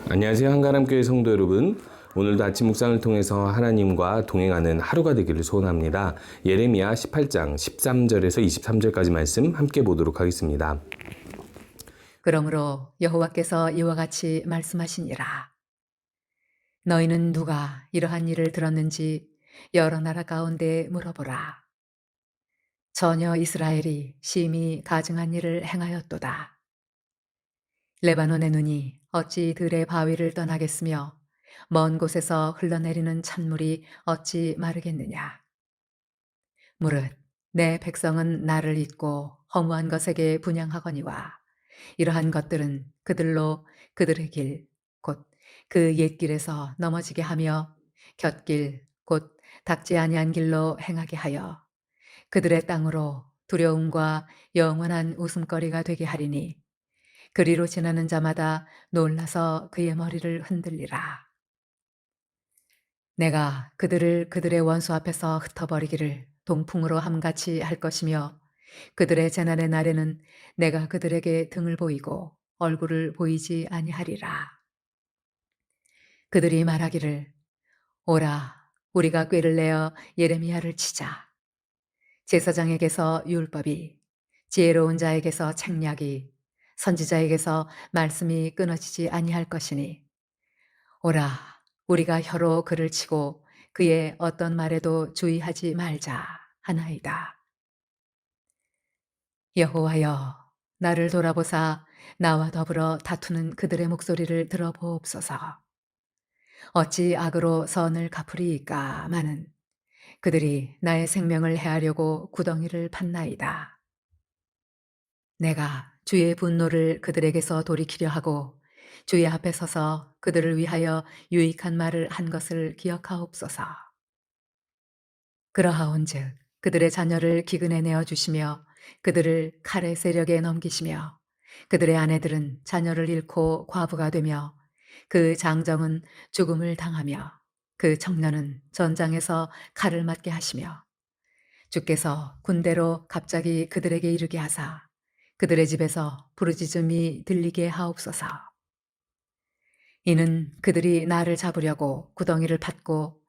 안녕하세요. 한가람교회 성도 여러분. 오늘도 아침 묵상을 통해서 하나님과 동행하는 하루가 되기를 소원합니다. 예레미야 18장 13절에서 23절까지 말씀 함께 보도록 하겠습니다. 그러므로 여호와께서 이와 같이 말씀하시니라. 너희는 누가 이러한 일을 들었는지 여러 나라 가운데 물어보라. 전혀 이스라엘이 심히 가증한 일을 행하였도다. 레바논의 눈이 어찌 들의 바위를 떠나겠으며 먼 곳에서 흘러내리는 찬물이 어찌 마르겠느냐. 무릇 내 백성은 나를 잊고 허무한 것에게 분향하거니와 이러한 것들은 그들로 그들의 길, 곧 그 옛길에서 넘어지게 하며 곁길, 곧 닦지 아니한 길로 행하게 하여 그들의 땅으로 두려움과 영원한 웃음거리가 되게 하리니 그리로 지나는 자마다 놀라서 그의 머리를 흔들리라. 내가 그들을 그들의 원수 앞에서 흩어버리기를 동풍으로 함같이 할 것이며 그들의 재난의 날에는 내가 그들에게 등을 보이고 얼굴을 보이지 아니하리라. 그들이 말하기를 오라 우리가 꾀를 내어 예레미야를 치자. 제사장에게서 율법이, 지혜로운 자에게서 책략이, 선지자에게서 말씀이 끊어지지 아니할 것이니 오라 우리가 혀로 그를 치고 그의 어떤 말에도 주의하지 말자 하나이다. 여호와여 나를 돌아보사 나와 더불어 다투는 그들의 목소리를 들어보옵소서. 어찌 악으로 선을 갚으리이까마는 그들이 나의 생명을 해하려고 구덩이를 팠나이다. 내가 주의 분노를 그들에게서 돌이키려 하고 주의 앞에 서서 그들을 위하여 유익한 말을 한 것을 기억하옵소서. 그러하온즉 그들의 자녀를 기근에 내어주시며 그들을 칼의 세력에 넘기시며 그들의 아내들은 자녀를 잃고 과부가 되며 그 장정은 죽음을 당하며 그 청년은 전장에서 칼을 맞게 하시며 주께서 군대로 갑자기 그들에게 이르게 하사 그들의 집에서 부르짖음이 들리게 하옵소서. 이는 그들이 나를 잡으려고 구덩이를 팠고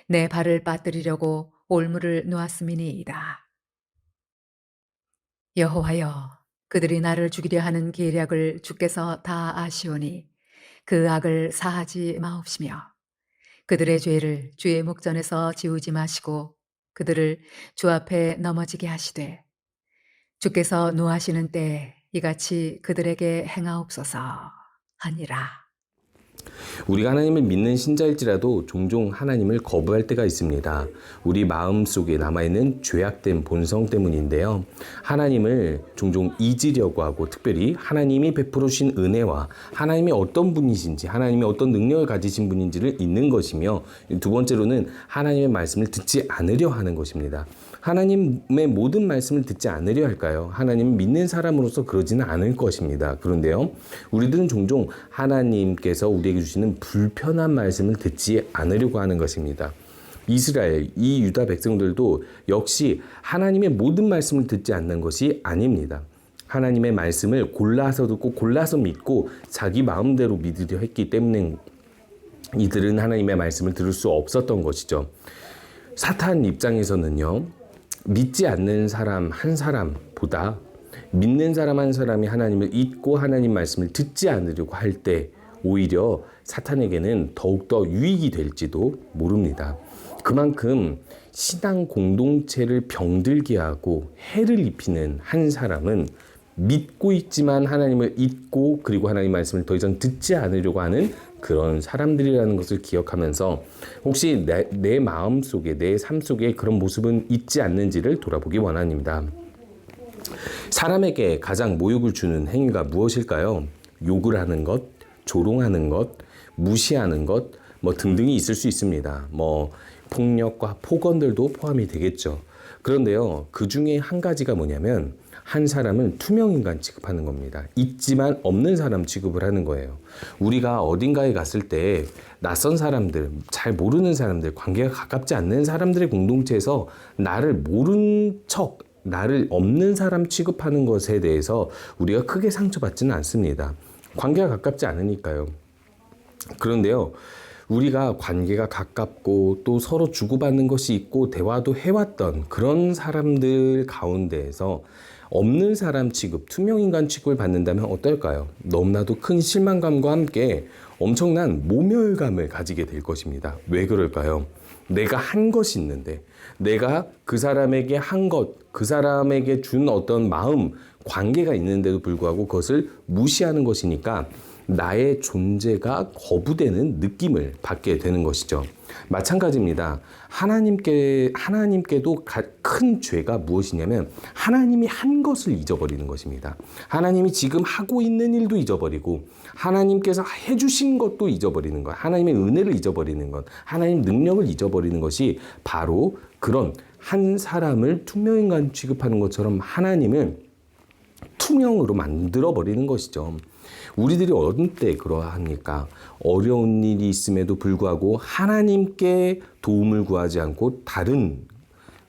내 발을 빠뜨리려고 올무를 놓았음이니이다. 여호와여 그들이 나를 죽이려 하는 계략을 주께서 다 아시오니 그 악을 사하지 마옵시며 그들의 죄를 주의 목전에서 지우지 마시고 그들을 주 앞에 넘어지게 하시되 주께서 노하시는 때에 이같이 그들에게 행하옵소서 하니라. 우리가 하나님을 믿는 신자일지라도 종종 하나님을 거부할 때가 있습니다. 우리 마음속에 남아있는 죄악된 본성 때문인데요. 하나님을 종종 잊으려고 하고 특별히 하나님이 베풀어 주신 은혜와 하나님이 어떤 분이신지 하나님이 어떤 능력을 가지신 분인지를 잊는 것이며 두 번째로는 하나님의 말씀을 듣지 않으려 하는 것입니다. 하나님의 모든 말씀을 듣지 않으려 할까요? 하나님을 믿는 사람으로서 그러지는 않을 것입니다. 그런데요, 우리들은 종종 하나님께서 우리에게 주시는 불편한 말씀을 듣지 않으려고 하는 것입니다. 이스라엘, 이 유다 백성들도 역시 하나님의 모든 말씀을 듣지 않는 것이 아닙니다. 하나님의 말씀을 골라서 듣고 골라서 믿고 자기 마음대로 믿으려 했기 때문에 이들은 하나님의 말씀을 들을 수 없었던 것이죠. 사탄 입장에서는요, 믿지 않는 사람 한 사람보다 믿는 사람 한 사람이 하나님을 잊고 하나님 말씀을 듣지 않으려고 할 때 오히려 사탄에게는 더욱더 유익이 될지도 모릅니다. 그만큼 신앙 공동체를 병들게 하고 해를 입히는 한 사람은 믿고 있지만 하나님을 잊고 그리고 하나님 말씀을 더 이상 듣지 않으려고 하는 그런 사람들이라는 것을 기억하면서 혹시 내 마음 속에 내 삶 속에 그런 모습은 있지 않는지를 돌아보기 원합니다. 사람에게 가장 모욕을 주는 행위가 무엇일까요? 욕을 하는 것, 조롱하는 것, 무시하는 것, 등등이 있을 수 있습니다. 폭력과 폭언들도 포함이 되겠죠. 그런데요, 그 중에 한 가지가 뭐냐면 한 사람을 투명인간 취급하는 겁니다. 있지만 없는 사람 취급을 하는 거예요. 우리가 어딘가에 갔을 때 낯선 사람들, 잘 모르는 사람들, 관계가 가깝지 않는 사람들의 공동체에서 나를 모른 척, 나를 없는 사람 취급하는 것에 대해서 우리가 크게 상처받지는 않습니다. 관계가 가깝지 않으니까요. 그런데요, 우리가 관계가 가깝고 또 서로 주고받는 것이 있고 대화도 해왔던 그런 사람들 가운데에서 없는 사람 취급, 투명인간 취급을 받는다면 어떨까요? 너무나도 큰 실망감과 함께 엄청난 모멸감을 가지게 될 것입니다. 왜 그럴까요? 내가 한 것이 있는데, 내가 그 사람에게 한 것, 그 사람에게 준 어떤 마음, 관계가 있는데도 불구하고 그것을 무시하는 것이니까 나의 존재가 거부되는 느낌을 받게 되는 것이죠. 마찬가지입니다. 하나님께도 큰 죄가 무엇이냐면 하나님이 한 것을 잊어버리는 것입니다. 하나님이 지금 하고 있는 일도 잊어버리고 하나님께서 해주신 것도 잊어버리는 것, 하나님의 은혜를 잊어버리는 것, 하나님 능력을 잊어버리는 것이 바로 그런 한 사람을 투명인간 취급하는 것처럼 하나님을 투명으로 만들어버리는 것이죠. 우리들이 어느 때 그러합니까? 어려운 일이 있음에도 불구하고 하나님께 도움을 구하지 않고 다른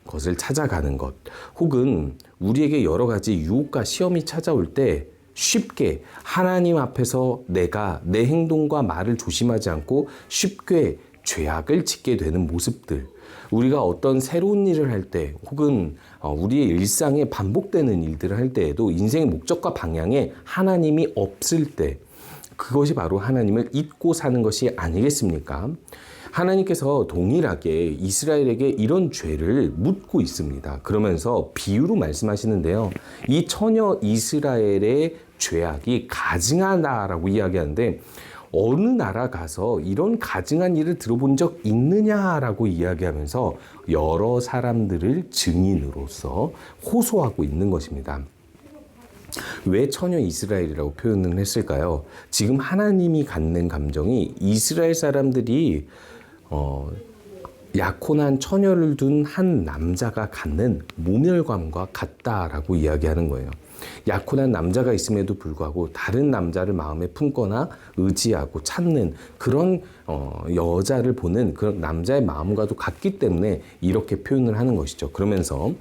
것을 찾아가는 것, 혹은 우리에게 여러 가지 유혹과 시험이 찾아올 때 쉽게 하나님 앞에서 내가 내 행동과 말을 조심하지 않고 쉽게 죄악을 짓게 되는 모습들, 우리가 어떤 새로운 일을 할 때 혹은 우리의 일상에 반복되는 일들을 할 때에도 인생의 목적과 방향에 하나님이 없을 때 그것이 바로 하나님을 잊고 사는 것이 아니겠습니까? 하나님께서 동일하게 이스라엘에게 이런 죄를 묻고 있습니다. 그러면서 비유로 말씀하시는데요. 이 처녀 이스라엘의 죄악이 가증하다라고 이야기하는데 어느 나라 가서 이런 가증한 일을 들어본 적 있느냐라고 이야기하면서 여러 사람들을 증인으로서 호소하고 있는 것입니다. 왜 처녀 이스라엘이라고 표현을 했을까요? 지금 하나님이 갖는 감정이 이스라엘 사람들이 약혼한 처녀를 둔 한 남자가 갖는 모멸감과 같다라고 이야기하는 거예요. 약혼한 남자가 있음에도 불구하고 다른 남자를 마음에 품거나 의지하고 찾는 그런 여자를 보는 그런 남자의 마음과도 같기 때문에 이렇게 표현을 하는 것이죠. 그러면서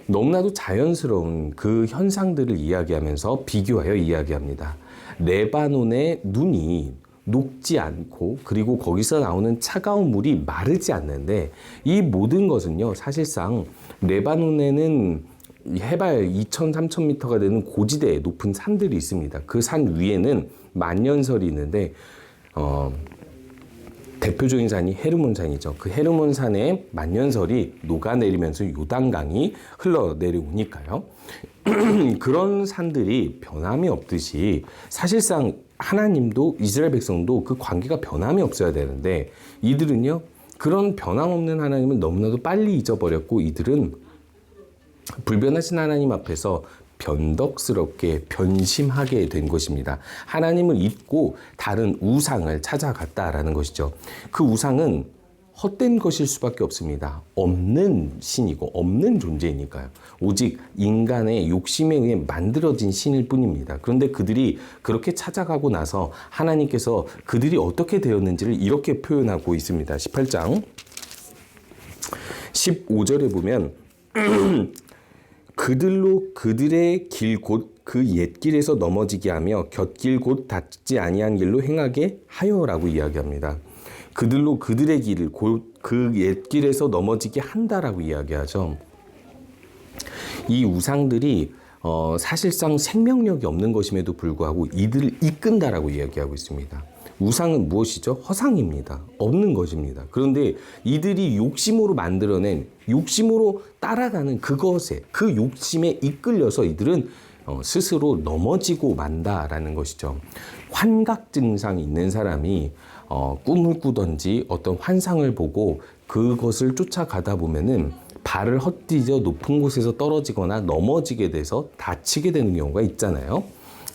너무나도 자연스러운 그 현상들을 이야기하면서 비교하여 이야기합니다. 레바논의 눈이 녹지 않고 그리고 거기서 나오는 차가운 물이 마르지 않는데 이 모든 것은요, 사실상 레바논에는 해발 2,000, 3,000m가 되는 고지대에 높은 산들이 있습니다. 그 산 위에는 만년설이 있는데 대표적인 산이 헤르몬산이죠. 그 헤르몬산에 만년설이 녹아내리면서 요단강이 흘러내려오니까요. 그런 산들이 변함이 없듯이 사실상 하나님도 이스라엘 백성도 그 관계가 변함이 없어야 되는데 이들은요, 그런 변함없는 하나님을 너무나도 빨리 잊어버렸고 이들은 불변하신 하나님 앞에서 변덕스럽게 변심하게 된 것입니다. 하나님을 잊고 다른 우상을 찾아갔다라는 것이죠. 그 우상은 헛된 것일 수밖에 없습니다. 없는 신이고 없는 존재이니까요. 오직 인간의 욕심에 의해 만들어진 신일 뿐입니다. 그런데 그들이 그렇게 찾아가고 나서 하나님께서 그들이 어떻게 되었는지를 이렇게 표현하고 있습니다. 18장 15절에 보면 그들로 그들의 길 곧 그 옛길에서 넘어지게 하며 곁길 곧 닿지 아니한 길로 행하게 하여라고 이야기합니다. 그들로 그들의 길을 곧 그 옛길에서 넘어지게 한다라고 이야기하죠. 이 우상들이 사실상 생명력이 없는 것임에도 불구하고 이들을 이끈다라고 이야기하고 있습니다. 우상은 무엇이죠? 허상입니다. 없는 것입니다. 그런데 이들이 욕심으로 만들어낸, 욕심으로 따라가는 그것에, 그 욕심에 이끌려서 이들은 스스로 넘어지고 만다라는 것이죠. 환각 증상이 있는 사람이 꿈을 꾸든지 어떤 환상을 보고 그것을 쫓아가다 보면은 발을 헛디뎌 높은 곳에서 떨어지거나 넘어지게 돼서 다치게 되는 경우가 있잖아요.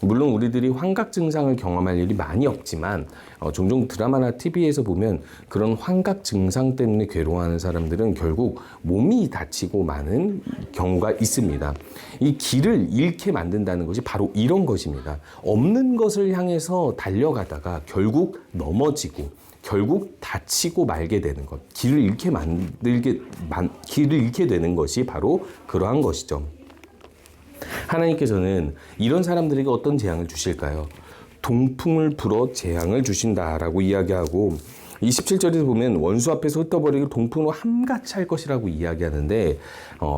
물론 우리들이 환각 증상을 경험할 일이 많이 없지만 종종 드라마나 TV에서 보면 그런 환각 증상 때문에 괴로워하는 사람들은 결국 몸이 다치고 마는 경우가 있습니다. 이 길을 잃게 만든다는 것이 바로 이런 것입니다. 없는 것을 향해서 달려가다가 결국 넘어지고 결국 다치고 말게 되는 것, 길을 잃게 되는 것이 바로 그러한 것이죠. 하나님께서는 이런 사람들에게 어떤 재앙을 주실까요? 동풍을 불어 재앙을 주신다라고 이야기하고 27절에서 보면 원수 앞에서 흩어버리고 동풍으로 함같이 할 것이라고 이야기하는데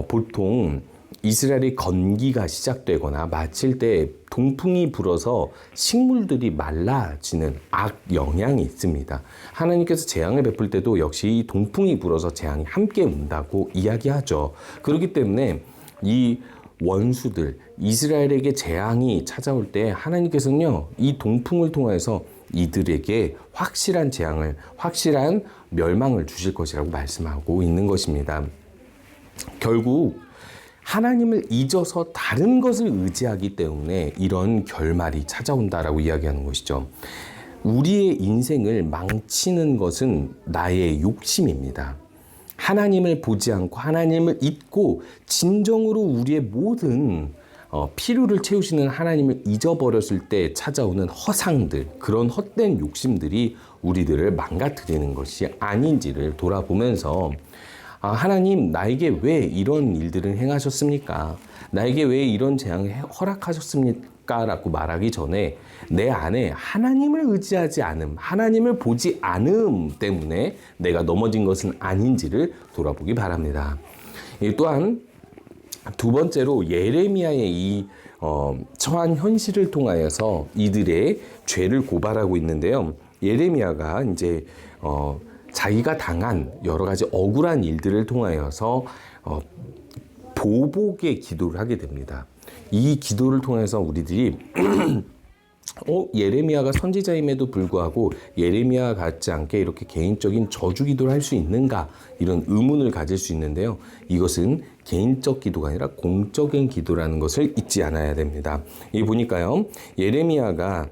보통 이스라엘의 건기가 시작되거나 마칠 때 동풍이 불어서 식물들이 말라지는 악 영향이 있습니다. 하나님께서 재앙을 베풀 때도 역시 동풍이 불어서 재앙이 함께 온다고 이야기하죠. 그렇기 때문에 이 원수들, 이스라엘에게 재앙이 찾아올 때 하나님께서는요, 이 동풍을 통해서 이들에게 확실한 재앙을, 확실한 멸망을 주실 것이라고 말씀하고 있는 것입니다. 결국 하나님을 잊어서 다른 것을 의지하기 때문에 이런 결말이 찾아온다라고 이야기하는 것이죠. 우리의 인생을 망치는 것은 나의 욕심입니다. 하나님을 보지 않고 하나님을 잊고 진정으로 우리의 모든 필요를 채우시는 하나님을 잊어버렸을 때 찾아오는 허상들, 그런 헛된 욕심들이 우리들을 망가뜨리는 것이 아닌지를 돌아보면서 하나님, 나에게 왜 이런 일들을 행하셨습니까? 나에게 왜 이런 재앙을 허락하셨습니까? 라고 말하기 전에 내 안에 하나님을 의지하지 않음, 하나님을 보지 않음 때문에 내가 넘어진 것은 아닌지를 돌아보기 바랍니다. 또한 두 번째로 예레미야의 이 처한 현실을 통하여서 이들의 죄를 고발하고 있는데요. 예레미야가 이제 자기가 당한 여러 가지 억울한 일들을 통하여서 보복의 기도를 하게 됩니다. 이 기도를 통해서 우리들이 예레미야가 선지자임에도 불구하고 예레미야 같지 않게 이렇게 개인적인 저주 기도를 할 수 있는가, 이런 의문을 가질 수 있는데요. 이것은 개인적 기도가 아니라 공적인 기도라는 것을 잊지 않아야 됩니다. 이 보니까요, 예레미야가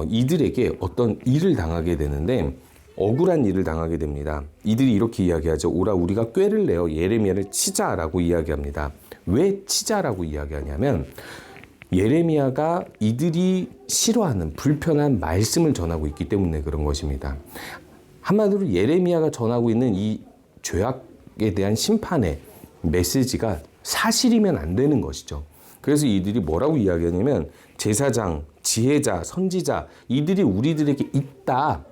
이들에게 어떤 일을 당하게 되는데 억울한 일을 당하게 됩니다. 이들이 이렇게 이야기하죠. 오라, 우리가 꾀를 내어 예레미야를 치자라고 이야기합니다. 왜 치자라고 이야기하냐면 예레미야가 이들이 싫어하는 불편한 말씀을 전하고 있기 때문에 그런 것입니다. 한마디로 예레미야가 전하고 있는 이 죄악에 대한 심판의 메시지가 사실이면 안 되는 것이죠. 그래서 이들이 뭐라고 이야기하냐면 제사장, 지혜자, 선지자, 이들이 우리들에게 있다.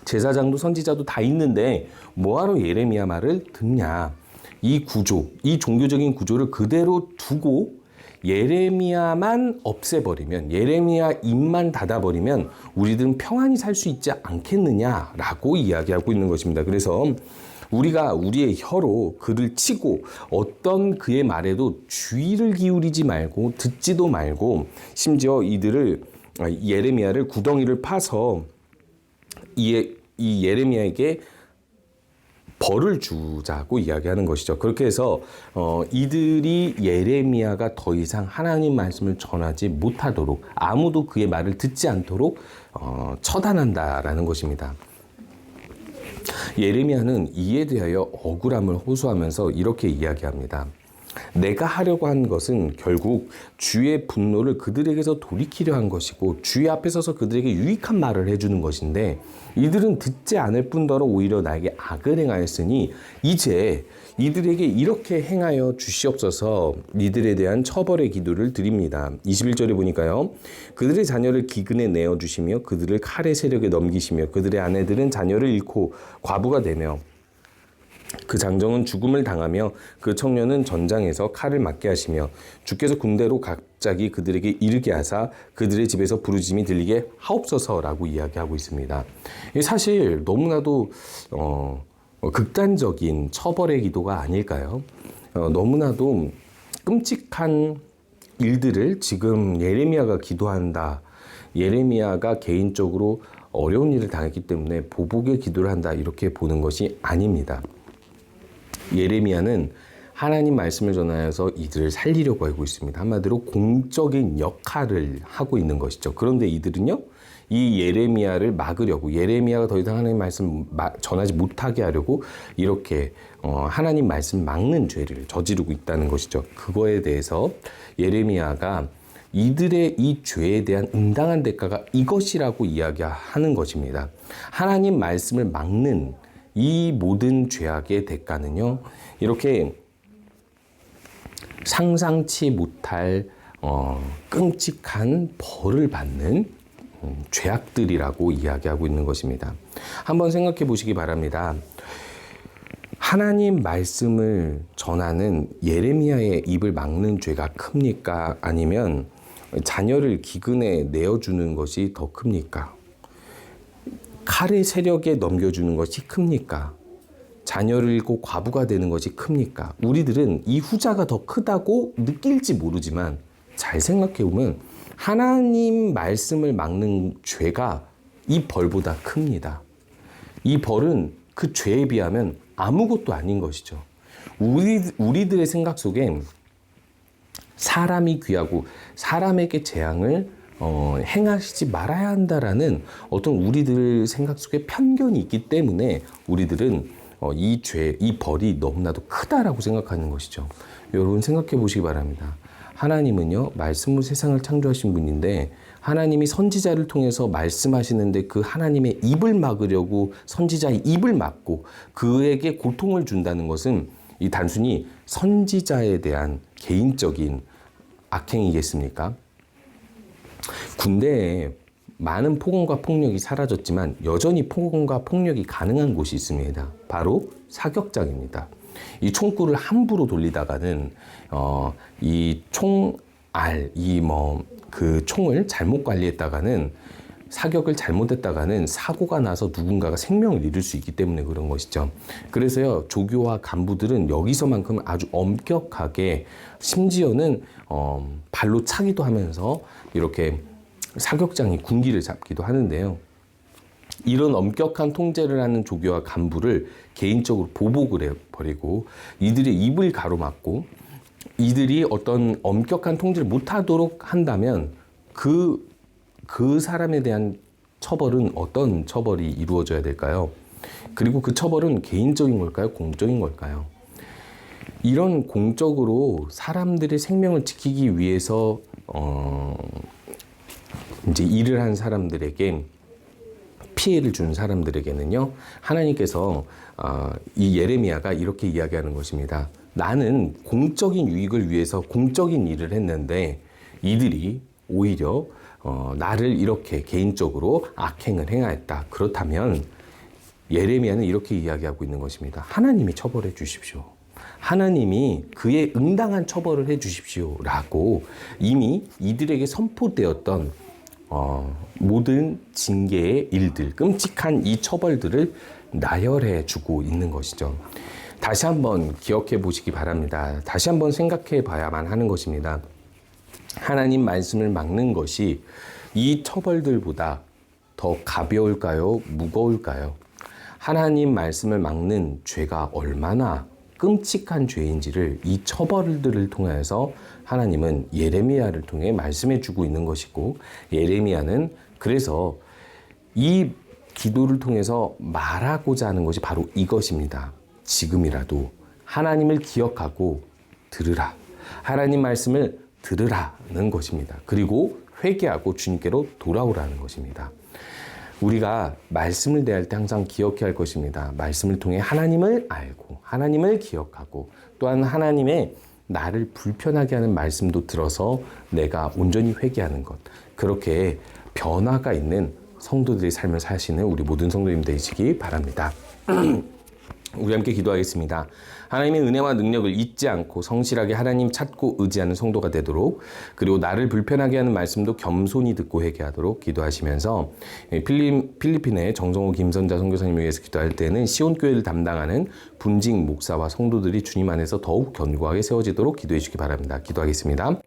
제사장도 선지자도 다 있는데 뭐하러 예레미야 말을 듣냐. 이 구조, 이 종교적인 구조를 그대로 두고 예레미야만 없애버리면, 예레미야 입만 닫아버리면 우리들은 평안히 살 수 있지 않겠느냐라고 이야기하고 있는 것입니다. 그래서 우리가 우리의 혀로 그를 치고 어떤 그의 말에도 주의를 기울이지 말고 듣지도 말고, 심지어 이들을 예레미야를 구덩이를 파서 이 예레미야에게 벌을 주자고 이야기하는 것이죠. 그렇게 해서 이들이 예레미야가 더 이상 하나님 말씀을 전하지 못하도록, 아무도 그의 말을 듣지 않도록 처단한다라는 것입니다. 예레미야는 이에 대하여 억울함을 호소하면서 이렇게 이야기합니다. 내가 하려고 한 것은 결국 주의 분노를 그들에게서 돌이키려 한 것이고 주의 앞에 서서 그들에게 유익한 말을 해주는 것인데 이들은 듣지 않을 뿐더러 오히려 나에게 악을 행하였으니 이제 이들에게 이렇게 행하여 주시옵소서. 이들에 대한 처벌의 기도를 드립니다. 21절에 보니까요. 그들의 자녀를 기근에 내어주시며 그들을 칼의 세력에 넘기시며 그들의 아내들은 자녀를 잃고 과부가 되며 그 장정은 죽음을 당하며 그 청년은 전장에서 칼을 맞게 하시며 주께서 군대로 갑자기 그들에게 이르게 하사 그들의 집에서 부르짖음이 들리게 하옵소서라고 이야기하고 있습니다. 사실 너무나도 극단적인 처벌의 기도가 아닐까요? 너무나도 끔찍한 일들을 지금 예레미야가 기도한다. 예레미야가 개인적으로 어려운 일을 당했기 때문에 보복의 기도를 한다. 이렇게 보는 것이 아닙니다. 예레미야는 하나님 말씀을 전하여서 이들을 살리려고 하고 있습니다. 한마디로 공적인 역할을 하고 있는 것이죠. 그런데 이들은요, 이 예레미야를 막으려고, 예레미야가 더 이상 하나님 말씀 전하지 못하게 하려고 이렇게 하나님 말씀 막는 죄를 저지르고 있다는 것이죠. 그거에 대해서 예레미야가 이들의 이 죄에 대한 응당한 대가가 이것이라고 이야기하는 것입니다. 하나님 말씀을 막는 이 모든 죄악의 대가는요, 이렇게 상상치 못할 끔찍한 벌을 받는 죄악들이라고 이야기하고 있는 것입니다. 한번 생각해 보시기 바랍니다. 하나님 말씀을 전하는 예레미야의 입을 막는 죄가 큽니까? 아니면 자녀를 기근에 내어주는 것이 더 큽니까? 칼의 세력에 넘겨주는 것이 큽니까? 자녀를 잃고 과부가 되는 것이 큽니까? 우리들은 이 후자가 더 크다고 느낄지 모르지만 잘 생각해 보면 하나님 말씀을 막는 죄가 이 벌보다 큽니다. 이 벌은 그 죄에 비하면 아무것도 아닌 것이죠. 우리들의 생각 속에 사람이 귀하고 사람에게 재앙을 행하시지 말아야 한다라는 어떤 우리들 생각 속에 편견이 있기 때문에 우리들은 이 벌이 너무나도 크다라고 생각하는 것이죠. 여러분 생각해 보시기 바랍니다. 하나님은요, 말씀으로 세상을 창조하신 분인데 하나님이 선지자를 통해서 말씀하시는데 그 하나님의 입을 막으려고 선지자의 입을 막고 그에게 고통을 준다는 것은 이 단순히 선지자에 대한 개인적인 악행이겠습니까? 군대에 많은 폭언과 폭력이 사라졌지만 여전히 폭언과 폭력이 가능한 곳이 있습니다. 바로 사격장입니다. 이 총구를 함부로 돌리다가는 이 총알, 그 총을 잘못 관리했다가는 사격을 잘못했다가는 사고가 나서 누군가가 생명을 잃을 수 있기 때문에 그런 것이죠. 그래서요, 조교와 간부들은 여기서만큼 아주 엄격하게 심지어는 발로 차기도 하면서 이렇게 사격장이 군기를 잡기도 하는데요. 이런 엄격한 통제를 하는 조교와 간부를 개인적으로 보복을 해버리고 이들의 입을 가로막고 이들이 어떤 엄격한 통제를 못하도록 한다면 그 사람에 대한 처벌은 어떤 처벌이 이루어져야 될까요? 그리고 그 처벌은 개인적인 걸까요? 공적인 걸까요? 이런 공적으로 사람들의 생명을 지키기 위해서 이제 일을 한 사람들에게 피해를 준 사람들에게는요, 하나님께서 이 예레미야가 이렇게 이야기하는 것입니다. 나는 공적인 유익을 위해서 공적인 일을 했는데 이들이 오히려 나를 이렇게 개인적으로 악행을 행하였다. 그렇다면 예레미야는 이렇게 이야기하고 있는 것입니다. 하나님이 처벌해 주십시오. 하나님이 그에 응당한 처벌을 해 주십시오라고 이미 이들에게 선포되었던 모든 징계의 일들, 끔찍한 이 처벌들을 나열해 주고 있는 것이죠. 다시 한번 기억해 보시기 바랍니다. 다시 한번 생각해 봐야만 하는 것입니다. 하나님 말씀을 막는 것이 이 처벌들보다 더 가벼울까요? 무거울까요? 하나님 말씀을 막는 죄가 얼마나 끔찍한 죄인지를 이 처벌들을 통해서 하나님은 예레미야를 통해 말씀해 주고 있는 것이고, 예레미야는 그래서 이 기도를 통해서 말하고자 하는 것이 바로 이것입니다. 지금이라도 하나님을 기억하고 들으라. 하나님 말씀을 들으라는 것입니다. 그리고 회개하고 주님께로 돌아오라는 것입니다. 우리가 말씀을 대할 때 항상 기억해야 할 것입니다. 말씀을 통해 하나님을 알고 하나님을 기억하고 또한 하나님의 나를 불편하게 하는 말씀도 들어서 내가 온전히 회개하는 것, 그렇게 변화가 있는 성도들의 삶을 사시는 우리 모든 성도님 되시기 바랍니다. 우리 함께 기도하겠습니다. 하나님의 은혜와 능력을 잊지 않고 성실하게 하나님 찾고 의지하는 성도가 되도록, 그리고 나를 불편하게 하는 말씀도 겸손히 듣고 회개하도록 기도하시면서 필리핀의 정성호 김선자 선교사님을 위해서 기도할 때는 시온교회를 담당하는 분직 목사와 성도들이 주님 안에서 더욱 견고하게 세워지도록 기도해 주시기 바랍니다. 기도하겠습니다.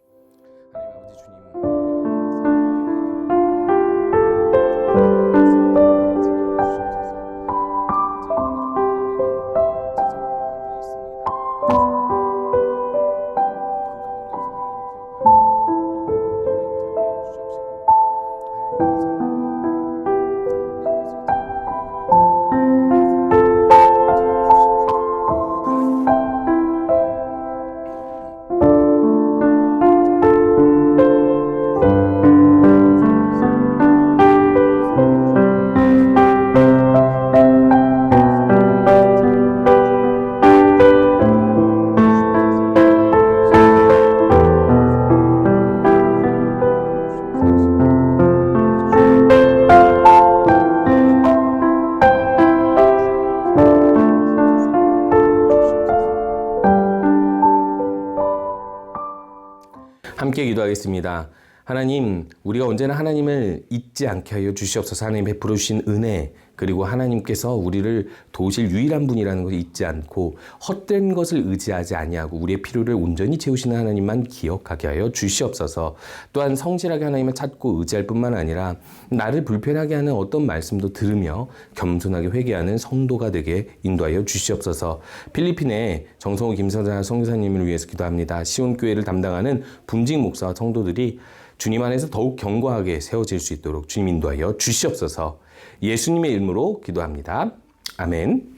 기도하겠습니다. 하나님, 우리가 언제나 하나님을 잊지 않게 하여 주시옵소서. 하나님 베풀어 주신 은혜, 그리고 하나님께서 우리를 도우실 유일한 분이라는 것을 잊지 않고 헛된 것을 의지하지 아니하고 우리의 필요를 온전히 채우시는 하나님만 기억하게 하여 주시옵소서. 또한 성실하게 하나님을 찾고 의지할 뿐만 아니라 나를 불편하게 하는 어떤 말씀도 들으며 겸손하게 회개하는 성도가 되게 인도하여 주시옵소서. 필리핀의 정성호 김선자 선교사님을 위해서 기도합니다. 시온교회를 담당하는 분직 목사와 성도들이 주님 안에서 더욱 견고하게 세워질 수 있도록 주님 인도하여 주시옵소서. 예수님의 이름으로 기도합니다. 아멘.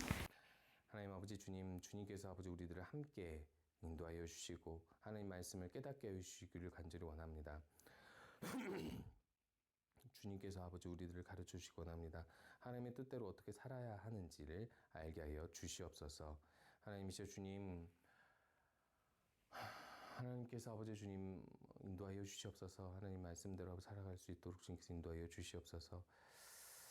하나님 아버지 주님, 주님께서 아버지 우리들을 함께 인도하여 주시고 하나님 말씀을 깨닫게 하여 주시기를 간절히 원합니다. 주님께서 아버지 우리들을 가르쳐 주시기 원합니다. 하나님의 뜻대로 어떻게 살아야 하는지를 알게 하여 주시옵소서. 하나님이시여 주님, 하나님께서 아버지 주님 인도하여 주시옵소서. 하나님 말씀대로 살아갈 수 있도록 주님께서 인도하여 주시옵소서.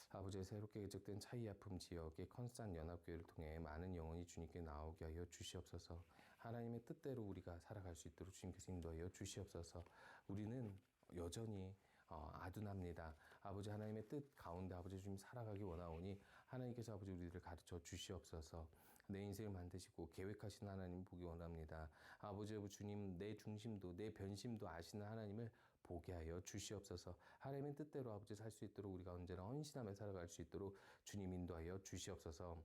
아버지의 새롭게 개척된 차이 아픔 지역의 컨스탄 연합교회를 통해 많은 영혼이 주님께 나오게 하여 주시옵소서. 하나님의 뜻대로 우리가 살아갈 수 있도록 주님께서 인도하여 주시옵소서. 우리는 여전히 아둔합니다. 아버지 하나님의 뜻 가운데 아버지 주님 살아가기 원하오니 하나님께서 아버지 우리를 가르쳐 주시옵소서. 내 인생을 만드시고 계획하시는 하나님 보기 원합니다. 아버지 주님 내 중심도 내 변심도 아시는 하나님을 보게 하여 주시옵소서. 하나님의 뜻대로 아버지 살 수 있도록 우리가 언제나 헌신하며 살아갈 수 있도록 주님 인도하여 주시옵소서.